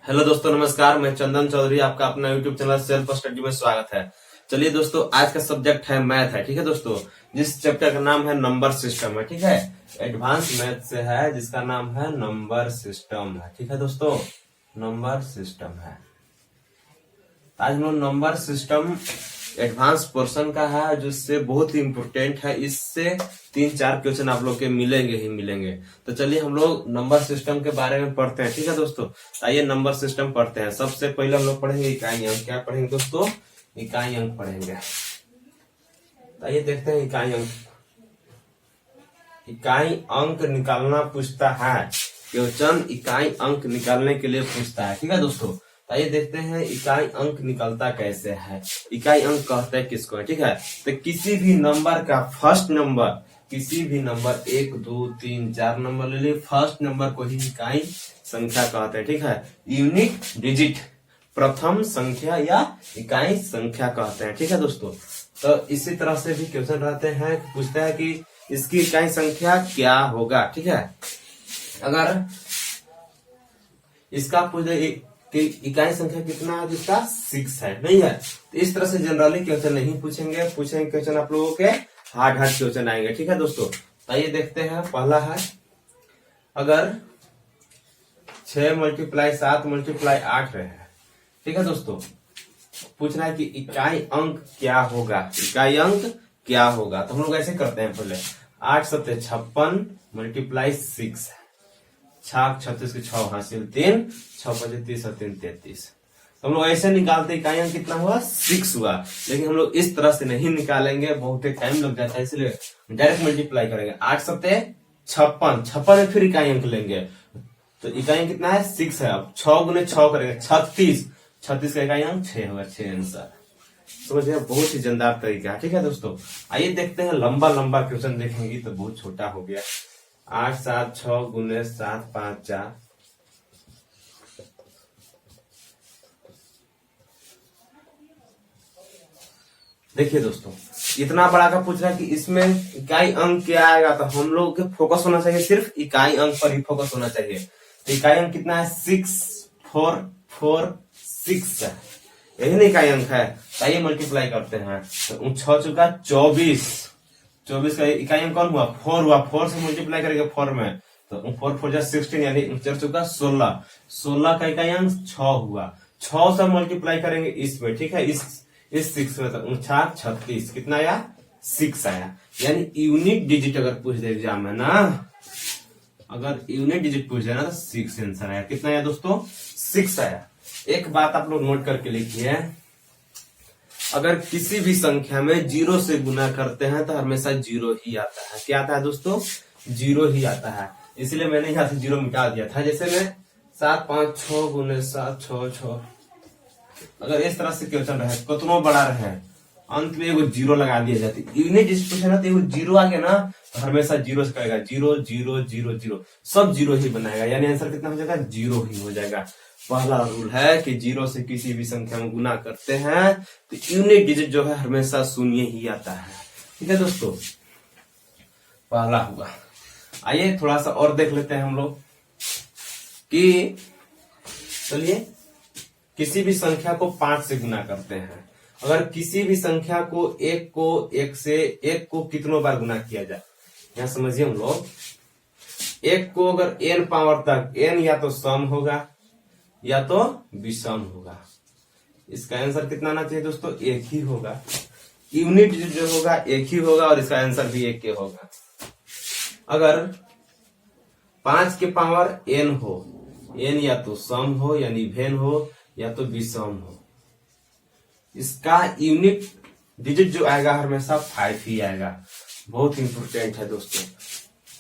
Hello दोस्तों, नमस्कार। मैं चंदन चौधरी, आपका अपना यूट्यूब चैनल सेल्फ स्टडी में स्वागत है। चलिए दोस्तों, आज का सब्जेक्ट है मैथ है। ठीक है दोस्तों, जिस चैप्टर का नाम है नंबर सिस्टम है। ठीक है, एडवांस मैथ से है, जिसका नाम है नंबर सिस्टम है। ठीक है दोस्तों, नंबर सिस्टम है। आज हम लोग नंबर सिस्टम एडवांस पोर्शन का है, जिससे बहुत ही इंपोर्टेंट है। इससे 3-4 क्वेश्चन आप लोग के मिलेंगे ही मिलेंगे। तो चलिए हम लोग नंबर सिस्टम के बारे में पढ़ते हैं। ठीक है दोस्तों, आइए नंबर सिस्टम पढ़ते हैं। सबसे पहले हम लोग पढ़ेंगे इकाई अंक। क्या पढ़ेंगे दोस्तों? इकाई अंक पढ़ेंगे। आइए देखते हैं इकाई अंक। इकाई अंक निकालना पूछता है क्वेश्चन, इकाई अंक निकालने के लिए पूछता है। ठीक है दोस्तों, आइए देखते हैं इकाई अंक निकलता कैसे है। इकाई अंक कहते हैं किसको है? ठीक है, तो किसी भी नंबर का फर्स्ट नंबर, किसी भी नंबर 1, 2, 3, 4 नंबर ले लिए, फर्स्ट नंबर को ही इकाई संख्या कहते हैं। ठीक है, यूनिट डिजिट, प्रथम संख्या या इकाई संख्या कहते हैं। ठीक है दोस्तों, तो इसी तरह से भी क्वेश्चन रहते हैं, पूछता है कि इसकी इकाई संख्या क्या होगा। ठीक है, अगर इसका पूछ दे कि इकाई संख्या कितना है, जिसका 6 है, नहीं है, तो इस तरह से जनरली क्वेश्चन नहीं पूछेंगे क्वेश्चन आप लोगों के हार्ड क्वेश्चन आएंगे। ठीक है दोस्तों, आइए देखते हैं। पहला है, अगर 6 × 7 × 8 रहे। ठीक है दोस्तों, पूछ रहा है कि इकाई अंक क्या होगा, इकाई अंक क्या होगा। तो हम लोग ऐसे करते हैं, पहले 8 × 7 = 56 × 6 है। 6 36 के 6 हासिल 3, 6 5 30 और 3 33। तो हम लोग ऐसे निकालते इकाई अंक कितना हुआ? 6 हुआ। लेकिन हम लोग इस तरह से नहीं निकालेंगे, बहुत टाइम लग जाता है, इसलिए डायरेक्ट मल्टीप्लाई करेंगे। 8 × 7 = 56 में फिर इकाई अंक लेंगे, तो इकाई अंक कितना है? 6 है। अब 6 × 6 करेंगे 36, 36 का इकाई अंक 6 होगा। 6 आंसर। समझिए, बहुत ही जानदार तरीका है। ठीक है दोस्तों, आइए देखते हैं। लंबा लंबा क्वेश्चन देखेंगे तो बहुत छोटा हो गया। 8 7 6 × 7 5 4। देखिए दोस्तों, इतना बड़ा का पूछ रहा है कि इसमें इकाई अंक क्या आएगा, तो हम लोग के फोकस होना चाहिए, सिर्फ इकाई अंक पर ही फोकस होना चाहिए। तो इकाई अंक कितना है? 6 4 4 6 है, यही ना इकाई अंक है। आइए मल्टीप्लाई करते हैं, तो 6 चुका 24, 24 का इकाई अंक कौन हुआ? 4 हुआ। 4 से मल्टीप्लाई करेंगे 4 में, तो 4 4 16, यानी 4 चुका 16, 16 का इकाई अंक 6 हुआ। 6 से मल्टीप्लाई करेंगे इसमें। ठीक है, इस 6 में, तो 4 36, कितना आया? 6 आया। यानी यूनिट डिजिट अगर पूछ दे एग्जाम में ना, अगर यूनिट डिजिट पूछ देना, तो 6 आंसर आया। कितना आया दोस्तों? 6 आया। एक बात आप लोग नोट करके लिखिए, अगर किसी भी संख्या में 0 से गुना करते हैं तो हमेशा 0 ही आता है। क्या आता है दोस्तों? 0 ही आता है। इसलिए मैंने यहाँ से 0 मिटा दिया था। जैसे मैं 7 5 6 × 7 6 6, अगर इस तरह से क्वेश्चन रहे, कितना बड़ा रहे, अंत में एगो 0 लगा दिया जाती। यूनिट डिजिट ना, तो एगो 0 आ गया ना, तो हमेशा 0 से करेगा। 0 0 0 0, सब 0 ही बनाएगा, यानी आंसर कितना हो जाएगा? 0 ही हो जाएगा। पहला रूल है कि 0 से किसी भी संख्या में गुना करते हैं तो यूनिट डिजिट जो है हमेशा शून्य ही आता है। ठीक है दोस्तों, पहला हुआ। आइए थोड़ा सा और देख लेते हैं हम लोग कि, चलिए, किसी भी संख्या को 5 से गुना करते हैं। अगर किसी भी संख्या को 1 से 1 को कितनों बार गुना किया जाए, यहां समझिए हम लोग। 1 को अगर n पावर तक, n या तो सम होगा या तो विषम होगा। इसका आंसर कितना आना चाहिए दोस्तों? 1 ही होगा। यूनिट जो होगा 1 ही होगा, और इसका आंसर भी 1 के होगा। अगर 5 के पावर n हो, n या तो सम हो यानी इवन हो, या तो विषम हो, इसका यूनिट डिजिट जो आएगा हमेशा 5 ही आएगा। बहुत इंपोर्टेंट है दोस्तों।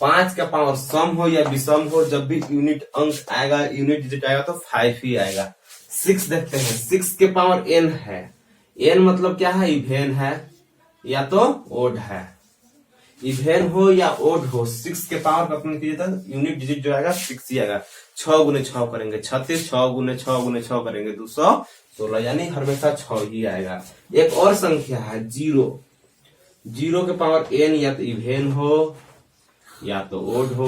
5 का पावर सम हो या विषम हो, जब भी यूनिट अंक आएगा, यूनिट डिजिट आएगा, तो 5 ही आएगा। 6 देखते हैं, 6 के पावर n है। n मतलब क्या है? इवन है या तो ओड है। इवन हो या ओड हो, 6 के पावर का अपने कीजिए तो यूनिट डिजिट जो आएगा 6 ही आएगा। 6 × 6 करेंगे 36, 6 × 6 × 6 करेंगे 216, यानी हमेशा 6 ही आएगा। एक और संख्या है 0, 0 के पावर n या तो इवन हो या तो ओड हो,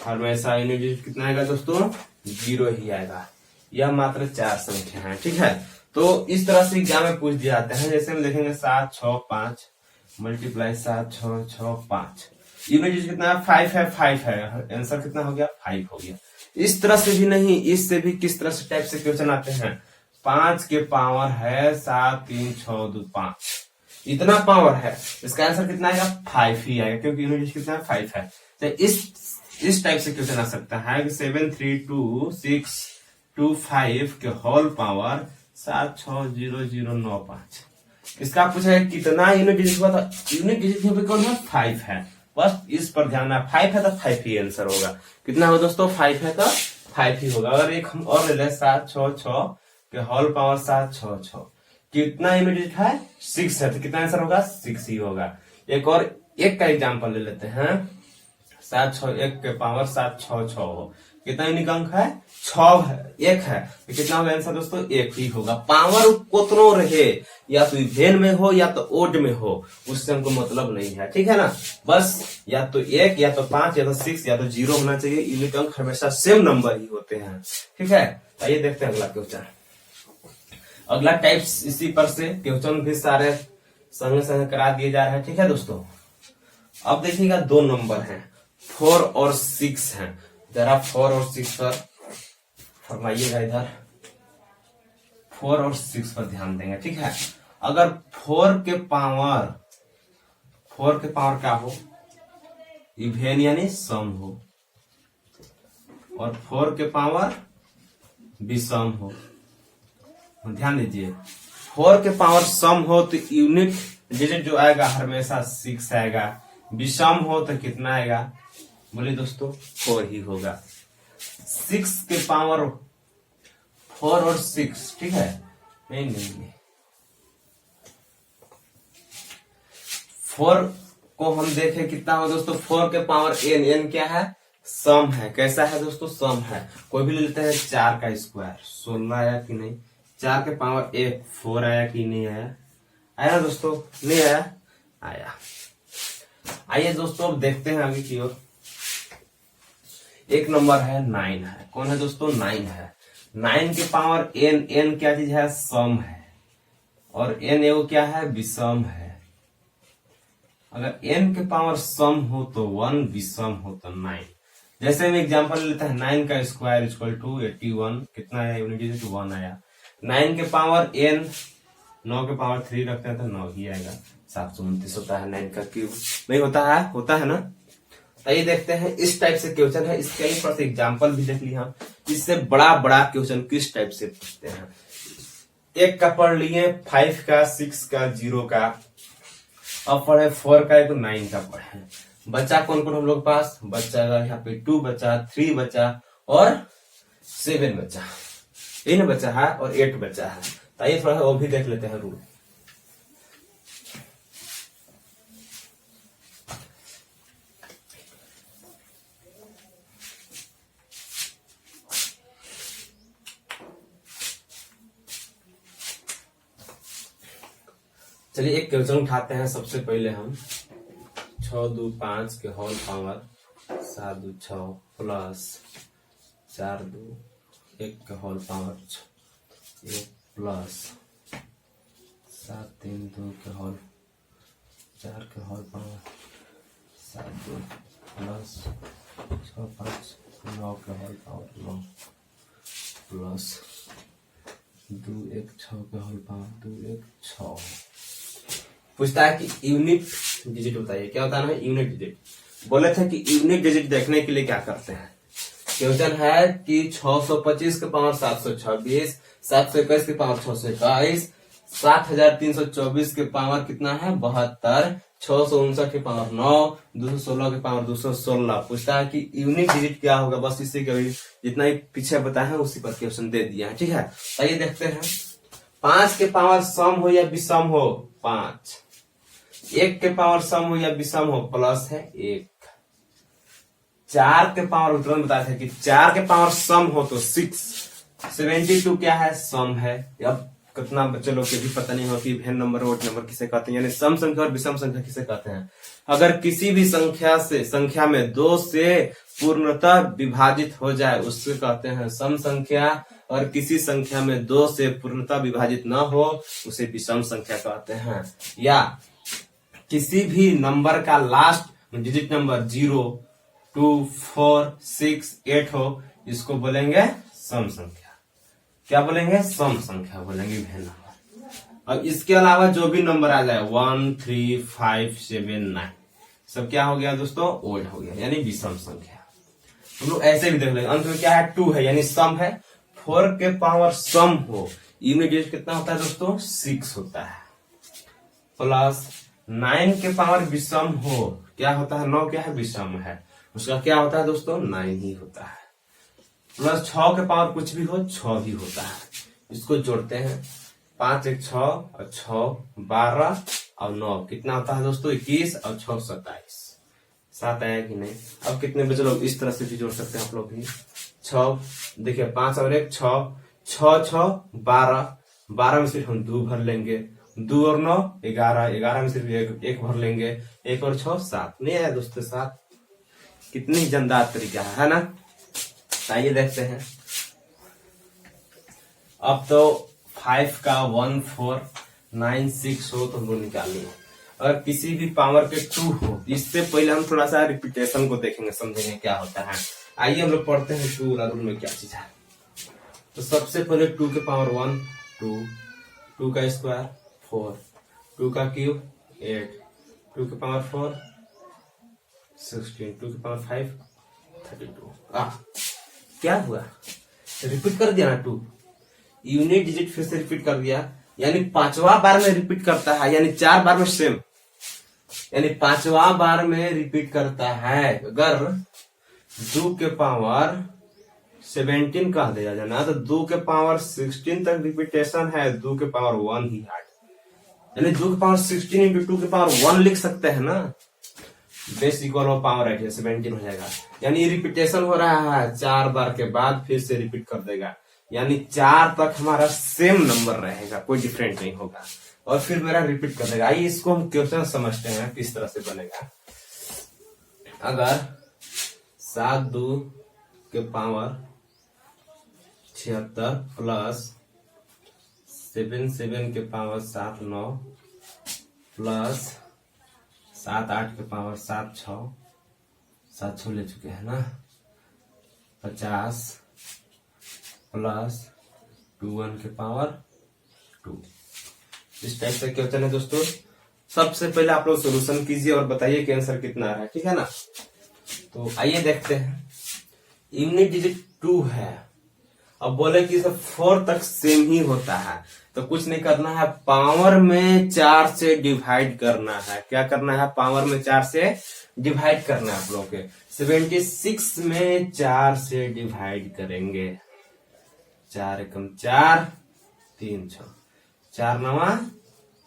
हमेशा यूनिट डिजिट कितना आएगा दोस्तों? 0 ही आएगा। यह मात्र 4 संख्या है। ठीक है, तो इस तरह से एग्जाम में पूछ दिया जाता है। जैसे हम देखेंगे 7 6 5 मल्टीप्लाई 7 6 6 5, यूनिट डिजिट कितना है 5 है, 5 है, आंसर कितना हो गया 5 हो गया। इस तरह से भी नहीं, इससे भी किस तरह से टाइप से क्वेश्चन आते हैं, 5 के पावर है 7 3 6 2 5, इतना पावर है, इसका आंसर कितना आएगा 5 ही आएगा, क्योंकि यूनिट डिजिट कितना है 5 है। तो इस टाइप से क्वेश्चन आ सकता है कि 7 3 2 6 2 5 के होल पावर 7 6 0 0 9 5, इसका पूछा है कितना यूनिट डिजिट हुआ था, यूनिट डिजिट यहाँ पे कौन है 5 है, बस इस पर ध्यान है, 5 है तो 5 ही आंसर होगा। कितना होगा दोस्तों 5 है तो 5 ही होगा। अगर एक हम और ले लें 7 6 6 के होल पावर 7 6 6, कितना यूनिट डिजिट है 6 है, तो कितना आंसर होगा 6 ही होगा। एक और एक का एग्जाम्पल ले लेते हैं, 7 6 1 के पावर 7 6 6 हो, कितना यूनिक अंक है 6 है, 1 है, तो कितना होगा आंसर दोस्तों 1 ही होगा। पावर कोतनो रहे, या तो इवेन में हो या तो ओड में हो, उससे हमको मतलब नहीं है। ठीक है ना, बस या तो 1 या तो 5 या तो 6 या तो 0 होना चाहिए। यूनिट अंक हमेशा सेम नंबर ही होते हैं। ठीक है, आइए देखते हैं अगला क्वेश्चन। अगला टाइप्स इसी पर से क्वेश्चन भी सारे संग संग करा दिए जा रहे हैं। ठीक है दोस्तों, अब देखिएगा 2 नंबर हैं, 4 और 6 हैं। जरा 4 और 6 पर फरमाइएगा, इधर 4 और 6 पर ध्यान देंगे। ठीक है, अगर 4 के पावर क्या हो, इवेन यानी सम हो, और 4 के पावर विषम हो, ध्यान दीजिए 4 के पावर सम हो तो यूनिट डिजिट जो आएगा हमेशा 6 आएगा, विषम हो तो कितना आएगा, बोले दोस्तों 4 ही होगा। 6 के पावर 4 और 6, ठीक है, नहीं 4 को हम देखें कितना हो दोस्तों, 4 के पावर n क्या है, सम है। कैसा है दोस्तों, सम है। कोई भी ले लेते हैं 4 का स्क्वायर, 16 आया कि नहीं, 4 के पावर 1 4 आया कि नहीं आया, आया दोस्तों, नहीं आया, आया। आइए दोस्तों अब देखते हैं आगे की ओर। एक नंबर है 9 है, कौन है दोस्तों 9 है। 9 के पावर n क्या चीज है, सम है, और n एगो क्या है, विषम है। अगर n के पावर सम हो तो 1, विषम हो तो 9। जैसे हम एग्जांपल लेते हैं 9 का स्क्वायर इक्वल टू 81, कितना आया यूनिट डिजिट 1 आया। 9 के पावर n, 9 के पावर 3 रखते हैं तो 9 ही आएगा। 729 होता है 9 का क्यूब, नहीं होता है ना। तो ये देखते हैं इस टाइप से क्वेश्चन है, इसके ऊपर से एग्जांपल भी देख लिया हम। इससे बड़ा क्वेश्चन किस टाइप से पूछते हैं, 1 का पढ़ लिए, 5 का, 6 का, 0 का, अब पढ़े 4 का, 9 का पढ़े। बच्चा कौन कौन हम लोग पास, बच्चा यहाँ पे 2 बच्चा, 3 बच्चा और 7 बच्चा, यही ना बच्चा है, और 8 बच्चा है। तो ये थोड़ा वो भी देख लेते हैं रूल। चलिए एक क्वेश्चन उठाते हैं। सबसे पहले हम 6 2 5 के होल पावर 7 2 6 प्लस 4 2 1 के होल पावर 1 प्लस 7 3 2 के होल 4 के होल पावर 7 2 प्लस 6 5 9 के होल पावर 9 प्लस 2 1 6 के होल पावर 2 1 6। पूछता है कि यूनिट डिजिट बताइए, क्या होता है ना यूनिट डिजिट। बोले थे कि यूनिट डिजिट देखने के लिए क्या करते हैं। क्वेश्चन है कि 625 के पावर 726, 721 के पावर 621, 7324 के पावर कितना है 72, 659 के पावर 9, 216 के पावर 216। पूछता है कि यूनिट डिजिट क्या होगा, बस इसी के जितना ही पीछे बताया है उसी पर क्वेश्चन दे दिया है। ठीक है, आइए देखते हैं। 5 के पावर सम हो या विषम हो 5, 1 के पावर सम हो या विषम हो प्लस है 1, 4 के पावर तुरंत बताए थे कि 4 के पावर सम हो तो 6, 72 क्या है सम है। अब कितना बच्चे लोग के भी पता नहीं हो कि इवेन नंबर ओड नंबर किसे कहते हैं, यानी सम संख्या और विषम संख्या किसे कहते हैं। अगर किसी भी संख्या में 2 से पूर्णतः विभाजित हो जाए उससे कहते हैं सम संख्या, और किसी संख्या में 2 से पूर्णतः विभाजित न हो उसे विषम संख्या कहते हैं। या किसी भी नंबर का लास्ट डिजिट नंबर 0, 2, 4, 6, 8 हो, इसको बोलेंगे सम संख्या। क्या बोलेंगे? सम संख्या बोलेंगे इवन नंबर। अब इसके अलावा जो भी नंबर आ जाए 1, 3, 5, 7, 9 सब क्या हो गया दोस्तों? ओड हो गया, यानी विषम संख्या। हम लोग ऐसे भी देख लेंगे। अंत में क्या है? 2 है यानी सम है। 4 के पावर सम हो, यूनिट कितना होता है दोस्तों? 6 होता है। प्लस 9 के पावर विषम हो, क्या होता है? 9 क्या है? विषम है, उसका क्या होता है दोस्तों? 9 ही होता है। प्लस 6 के पावर कुछ भी हो, 6 ही होता है। इसको जोड़ते हैं, 5 1 6 और 6 12 और 9 कितना होता है दोस्तों? 21 और 6 27। 7 आया कि नहीं? अब कितने बचे लोग? इस तरह से भी जोड़ सकते हैं आप लोग भी। 6 देखिए, 5 और 1 6, 6 6 12, 12 में सिर्फ हम 2 भर लेंगे, 2 और 9 11, 11 में सिर्फ एक भर लेंगे, 1 और 6 7। नहीं आया दोस्तों 7? कितनी जानदार तरीका है ना? आइए देखते हैं। अब तो 5 का 1 4 9 6 हो तो हम लोग निकालेंगे। अगर किसी भी पावर के 2 हो, इससे पहले हम थोड़ा सा रिपीटेशन को देखेंगे, समझेंगे क्या होता है। आइए हम लोग पढ़ते हैं 2 रूल में क्या चीज है। तो सबसे पहले 2 के पावर 1 2, 2 का स्क्वायर 4, 2 का क्यूब 8, 2 के पावर 4 16, 2 के पावर 5 32। क्या हुआ? रिपीट कर दिया ना 2, यूनिट डिजिट फिर से रिपीट कर दिया, यानी 5वां बार में रिपीट करता है, यानी 4 बार में सेम, यानी 5वां बार में रिपीट करता है। अगर 2 के पावर 17 कह दिया जाना तो 2 के पावर 16 तक रिपीटेशन है, 2 के पावर 1 ही हट, यानी 2 के पावर 16 इंटू 2 के पावर 1 लिख सकते हैं ना। बेस इक्वल हो पावर 8 17 हो जाएगा, यानी रिपीटेशन हो रहा है। 4 बार के बाद फिर से रिपीट कर देगा, यानी 4 तक हमारा सेम नंबर रहेगा, कोई डिफरेंट नहीं होगा, और फिर मेरा रिपीट कर देगा। आइए इसको हम क्वेश्चन समझते हैं किस तरह से बनेगा। अगर 7 2 के पावर 76 प्लस 7 7 के पावर 7 9 प्लस 7 8 के पावर 7 6 ले चुके हैं ना, 50 प्लस 2 1 के पावर 2। इस टाइप से क्वेश्चन है दोस्तों। सबसे पहले आप लोग सोल्यूशन कीजिए और बताइए कि आंसर कितना आ रहा है, ठीक है ना। तो आइए देखते हैं। यूनिट डिजिट 2 है, अब बोले कि सब 4 तक सेम ही होता है, तो कुछ नहीं करना है, पावर में 4 से डिवाइड करना है। क्या करना है? पावर में 4 से डिवाइड करना है आप लोग के। 76 में 4 से डिवाइड करेंगे, 4 एकम 4 3 6 4 9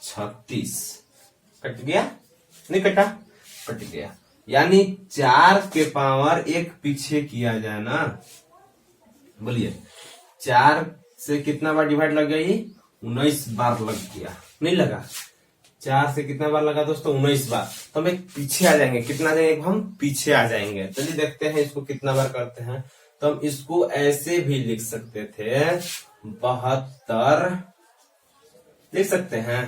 36। कट गया? नहीं कटा? कट गया, यानी 4 के पावर 1 पीछे किया जाए ना। बोलिए 4 से कितना बार डिवाइड लग गया? ये 19 बार लग गया, नहीं लगा? 4 से कितना बार लगा दोस्तों? 19 बार। तो हम एक पीछे आ जाएंगे, कितना आ जाएंगे? हम पीछे आ जाएंगे। चलिए देखते हैं इसको कितना बार करते हैं। तो हम इसको ऐसे भी लिख सकते थे, 72 लिख सकते हैं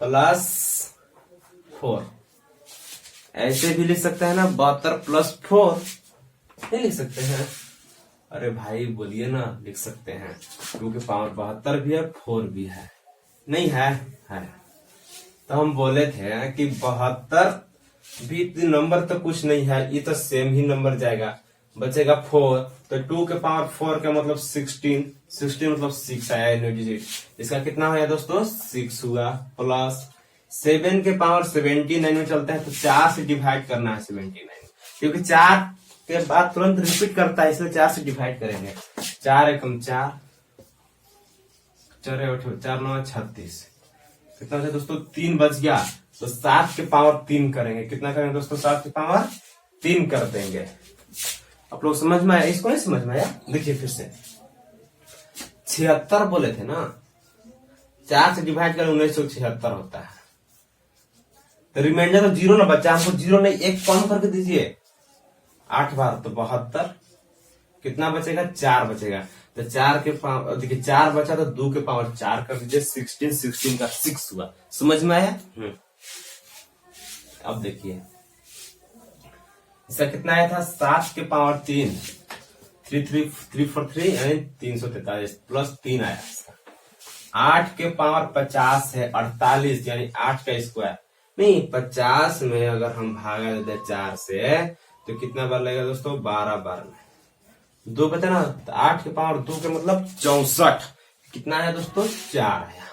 प्लस 4, ऐसे भी लिख सकते हैं ना, 72 प्लस 4 नहीं लिख सकते हैं? अरे भाई बोलिए ना, लिख सकते हैं। 2 के पावर 72 भी है, 4 भी है, नहीं है? है। तो हम बोले थे कि 72 भी नंबर तो कुछ नहीं है, ये तो सेम ही नंबर जाएगा, बचेगा 4। तो 2 के पावर 4 का मतलब 16, 16 मतलब 6 आया यूनिट डिजिट। इसका कितना हुआ दोस्तों? 6 हुआ। प्लस 7 के पावर 79 में चलते हैं, तो 4 से डिवाइड करना है 79, क्योंकि 4 के बाद तुरंत रिपीट करता है, इसलिए 4 से डिवाइड करेंगे। 4 एकम 4 4 4 9 36। कितना बचा दोस्तों? 3 बच गया। तो 7 के पावर 3 करेंगे। कितना करेंगे दोस्तों? 7 के पावर 3 कर देंगे। आप लोग समझ में आया? इसको नहीं समझ में आया? देखिए फिर से, 76 बोले थे ना, 4 से डिवाइड करें 1976 होता है। तो रिमाइंडर तो 0 ना बचा, हमको 0 नहीं 1 कम करके दीजिए, 8 बार तो 72, कितना बचेगा 4 बचेगा। तो 4 के पावर देखिए 4 बचा तो 2 के पावर 4 कर दीजिए, 16, 16 का 6 हुआ। समझ में आया? अब देखिए इसका कितना आया था 7 के पावर 3, 343 यानी 343 प्लस 3 आया इसका। 8 के पावर 50 है 48 यानी 8 का स्क्वायर। नहीं 50 में अगर हम भागा देते 4 से तो कितना बार लगेगा दोस्तों 12 बार में 2 बचा ना। तो 8 के पावर 2 के मतलब 64, कितना है दोस्तों 4 आया।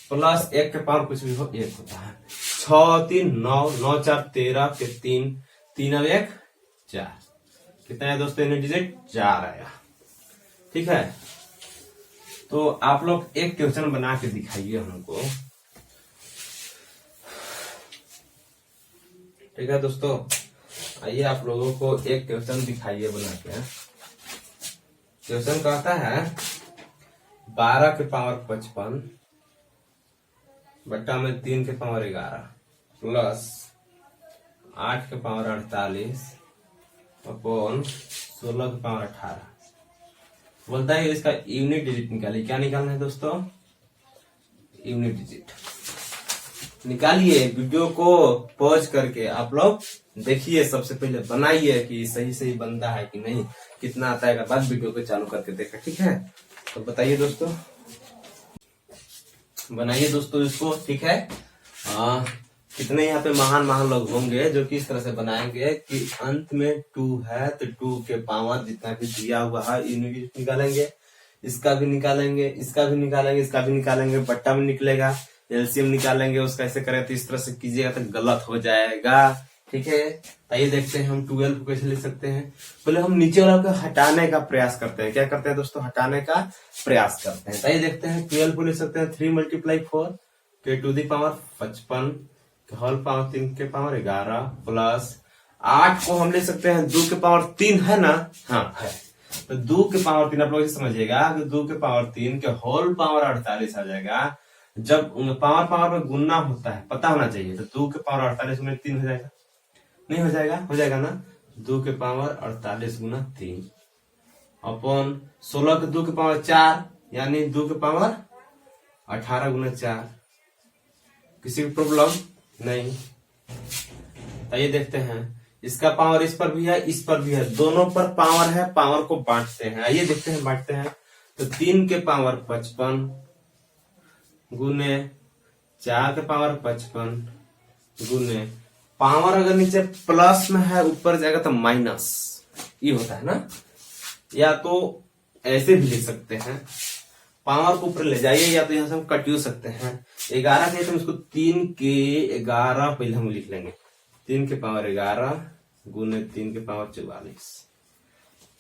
प्लस 1 के पावर कुछ भी हो 1 होता है। 6 3 9, 9 4 13 फिर 3 3 और 1 4, कितना है दोस्तों यूनिट डिजिट 4 आया। ठीक है, तो आप लोग एक क्वेश्चन बना के दिखाइए हमको। ठीक है दोस्तों, आइए आप लोगों को एक क्वेश्चन दिखाइए बना के। क्वेश्चन कहता है 12 के पावर 55 बट्टा में 3 के पावर 11 प्लस 8 के पावर 48 अपॉन 16 के पावर 18। बोलता है इसका यूनिट डिजिट निकालिए। क्या निकालना है दोस्तों? यूनिट डिजिट निकालिए। वीडियो को पॉज करके आप लोग देखिए, सबसे पहले बनाइए कि सही सही बनता है कि नहीं, कितना आता है, बाद वीडियो को चालू करके देखा। ठीक है, तो बताइए दोस्तों, बनाइए दोस्तों इसको। ठीक है, कितने यहाँ पे महान महान लोग होंगे जो कि इस तरह से बनाएंगे कि अंत में 2 है तो 2 के पावर जितना भी दिया हुआ है यूनिट निकालेंगे, इसका भी निकालेंगे, इसका भी निकालेंगे, इसका भी निकालेंगे, बट्टा में निकलेगा, एलसीएम निकालेंगे। उसका ऐसे करें तो इस तरह से कीजिएगा तो गलत हो जाएगा। ठीक है, आइए देखते हैं हम 12 को कैसे लिख सकते हैं। पहले हम नीचे वाला को हटाने का प्रयास करते हैं। क्या करते हैं दोस्तों? हटाने का प्रयास करते हैं। आइए देखते हैं 12 को लिख सकते हैं 3 × 4 के to the power 55 whole power 3 के पावर 11 प्लस 8 को हम ले सकते हैं 2 के पावर 3 है ना। हाँ है, तो 2 के पावर 3 आप लोग समझिएगा कि 2 के पावर 3 के होल पावर 48 आ जाएगा। जब पावर पावर में गुना होता है पता होना चाहिए, तो 2 के पावर 48 में 3 हो जाएगा, नहीं हो जाएगा? हो जाएगा ना। 2 के पावर 48 गुना 3 अपॉन 16 के 2 के पावर 4 यानी 2 के पावर 18 गुना 4। किसी भी प्रॉब्लम नहीं? आइए देखते हैं, इसका पावर इस पर भी है, इस पर भी है, दोनों पर पावर है, पावर को बांटते हैं। आइए देखते हैं बांटते हैं। तो 3 के पावर 55 गुने 4 के पावर 55 गुने पावर अगर नीचे प्लस में है ऊपर जाएगा तो माइनस, ये होता है ना। या तो ऐसे भी लिख सकते हैं, पावर को ऊपर ले जाइए, या तो यहां से हम कट सकते हैं। 11 के तो इसको 3 के 11 पहले हम लिख लेंगे। 3 के पावर 11 गुने 3 के पावर 44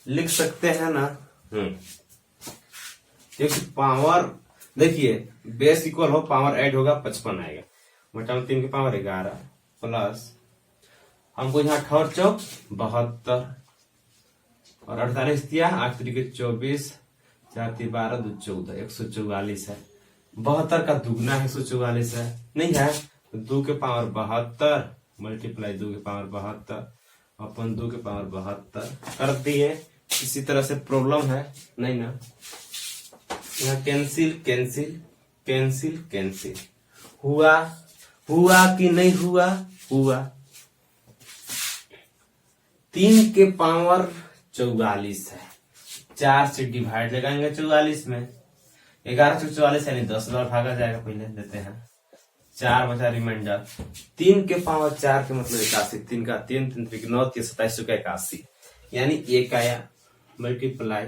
लिख सकते हैं ना। क्योंकि पावर देखिए बेस इक्वल हो, पावर ऐड होगा 55 आएगा, बटा 3 के पावर 11 प्लस हमको यहाँ 8 चौक 72 और 48 दिया, 8 तरीके 24 4 3 12 2 14 144 है। 72 का दुगना है 144 है, नहीं है तो 2 के पावर 72 मल्टीप्लाई 2 के पावर 72 अपन 2 के पावर 72 कर दिए। इसी तरह से प्रॉब्लम है नहीं ना। यहाँ कैंसिल कैंसिल कैंसिल कैंसिल हुआ, हुआ कि नहीं हुआ? हुआ। 3 के पावर 44 है, 4 से डिवाइड लगाएंगे 44 में, 11 से 44 यानी 10 बार भागा जाएगा। पहले देते हैं 4 बचा रिमाइंडर। 3 के पावर 4 के मतलब 81, 3 का 3 3 3 9 27 का 81 यानी 1 आया मल्टीप्लाई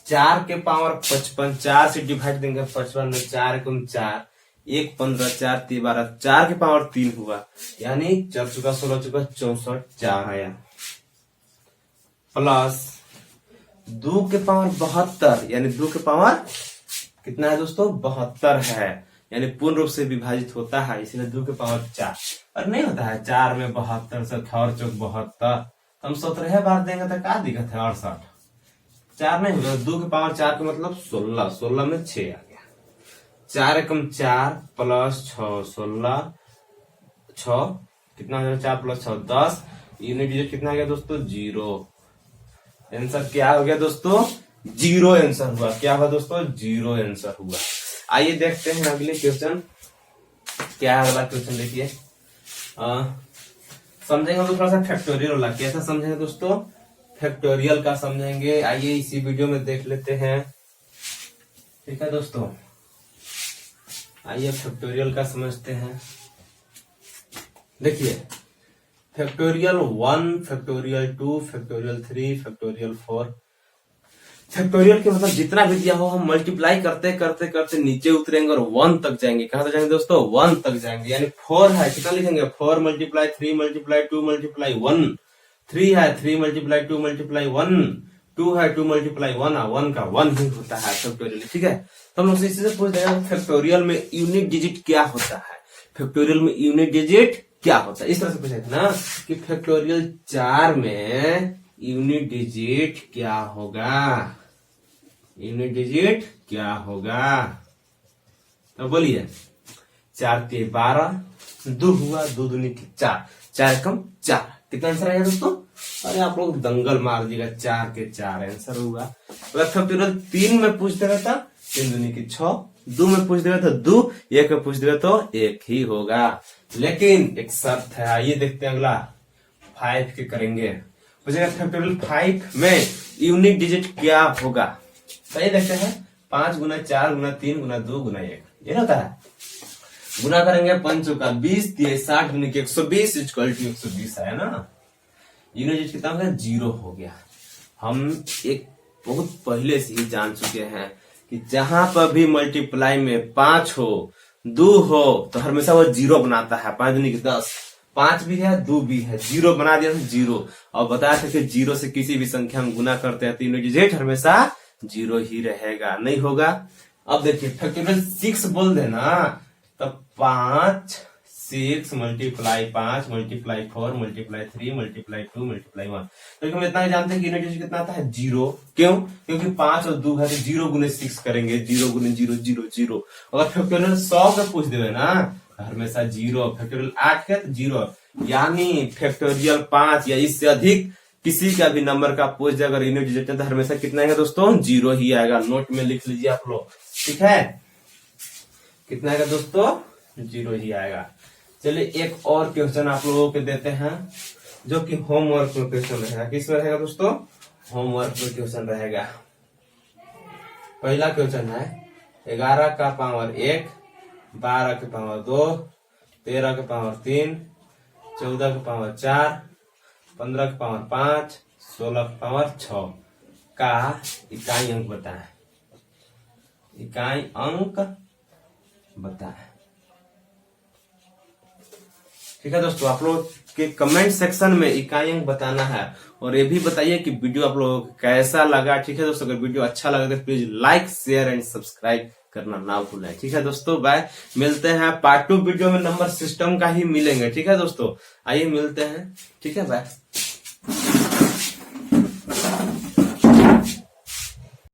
4 के पावर 55, 4 से डिवाइड देंगे 55 में, 4 गुण 4 1 15 4 3 12 4 के पावर 3 हुआ यानी 4 चुका 16 चुका 64 4 आया प्लस 2 के पावर 72 यानी 2 के पावर कितना है दोस्तों 72 है, यानी पूर्ण रूप से विभाजित होता है इसलिए 2 के पावर 4 और नहीं होता है 4 में 72 से 4 चौक 72 हम 17 बार देंगे तो क्या दिक्कत है 68 4 नहीं होगा। 2 के पावर 4 का मतलब 16, 16 में 6 आ गया, 4 एकम 4 प्लस 6 16 6 कितना हो जाएगा 4 प्लस 6 10 यूनिट डिजिट कितना आ गया दोस्तों? 0। आंसर क्या हो गया दोस्तों? 0 आंसर हुआ। क्या हुआ दोस्तों? 0 आंसर हुआ। आइए देखते हैं अगले क्वेश्चन। क्या है अगला क्वेश्चन? देखिए समझेंगे हम थोड़ा सा फैक्टोरियल वाला। कैसा समझेंगे दोस्तों? फैक्टोरियल का समझेंगे। आइए इसी वीडियो में देख लेते हैं। ठीक है दोस्तों, आइए फैक्टोरियल का समझते हैं। देखिए factorial 1, factorial 2, factorial 3, factorial 4। Factorial के मतलब जितना भी दिया हो हम मल्टीप्लाई करते करते करते नीचे उतरेंगे और 1 तक जाएंगे। कहां तक जाएंगे दोस्तों? 1 तक जाएंगे। यानी 4 है, कितना लिखेंगे? 4 मल्टीप्लाई 3 मल्टीप्लाई 2 मल्टीप्लाई 1। 3 है, 3 मल्टीप्लाई 2 मल्टीप्लाई 1। 2 है, 2 मल्टीप्लाई 1 है, 1 का 1 ही होता है फैक्टोरियल। ठीक है, तो हम लोग इसी से पूछ देंगे फैक्टोरियल में यूनिट डिजिट क्या होता है। फैक्टोरियल में यूनिट डिजिट क्या होता है, इस तरह से पूछेगा ना कि फैक्टोरियल 4 में यूनिट डिजिट क्या होगा। यूनिट डिजिट क्या होगा? तो बोलिए। 4 के 12, 2 हुआ, 2 दूनी 4, 4 एकम 4। कितना आंसर आएगा दोस्तों? अरे आप लोग दंगल मार दीजिएगा, 4 के 4 आंसर हुआ। अगर फैक्टोरियल 3 में पूछ देगा था 3 दूनी की 6, 2 में पूछ देगा तो 2, 1 में पूछ देगा तो 1 ही होगा। लेकिन एक शर्त है, आइए देखते हैं अगला 5 के करेंगे। पूछेगा फैक्टोरियल 5 में यूनिट डिजिट क्या होगा। सही देखते हैं। 5 गुना 4 गुना 3 गुना 2 गुना 1, ये होता है। गुना करेंगे 5 का 20, 60 गुना 120 इक्वल टू 120 है ना। यूनिट डिजिट कितना हो गया? 0 हो गया। हम एक बहुत पहले से ही जान चुके हैं कि जहां पर भी मल्टीप्लाई में 5 हो 2 हो तो हमेशा वो 0 बनाता है। 5 दूनी की 10, 5 भी है 2 भी है, 0 बना दिया था 0। और बताया था कि 0 से किसी भी संख्या में गुना करते हैं तो यूनिट डिजिट हमेशा 0 ही रहेगा, नहीं होगा। अब देखिए फैक्टोरियल 6 बोल देना तब 5 6 multiply 5 multiply 4 multiply 3 multiply 2 multiply 1। तो हम इतना ही जानते हैं कि यूनिट डिजिट कितना आता है? 0। क्यों? क्योंकि 5 और 2 है तो 0 गुने 6 करेंगे, 0 गुने 0 0 0। अगर फैक्टोरियल 100 का पूछ देवे ना हमेशा 0। फैक्टोरियल 8 है तो 0। यानी फैक्टोरियल 5 या इससे अधिक किसी का भी नंबर का पूछ दे अगर यूनिट डिजिट तो हमेशा कितना आएगा दोस्तों? 0 ही आएगा। नोट में लिख लीजिए आप लोग। ठीक है, कितना आएगा दोस्तों? 0 ही आएगा। चलिए एक और क्वेश्चन आप लोगों के देते हैं जो कि होमवर्क में क्वेश्चन रहेगा। किस में रहेगा दोस्तों? होमवर्क में क्वेश्चन रहेगा। पहला क्वेश्चन है 11 का पावर 1, 12 के पावर 2, 13 के पावर 3, 14 के पावर 4, 15 के पावर 5, 16 के पावर 6 का इकाई अंक बताएं। इकाई अंक बताएं। ठीक है दोस्तों, आप लोग के कमेंट सेक्शन में इकाई अंक बताना है और ये भी बताइए कि वीडियो आप लोगों को कैसा लगा। ठीक है दोस्तों, अगर वीडियो अच्छा लगा तो please like share and subscribe करना ना भूलें। ठीक है दोस्तों, बाय। मिलते हैं पार्ट 2 वीडियो में नंबर सिस्टम का ही मिलेंगे। ठीक है दोस्तों, आइए मिलते हैं। ठीक है, बाय।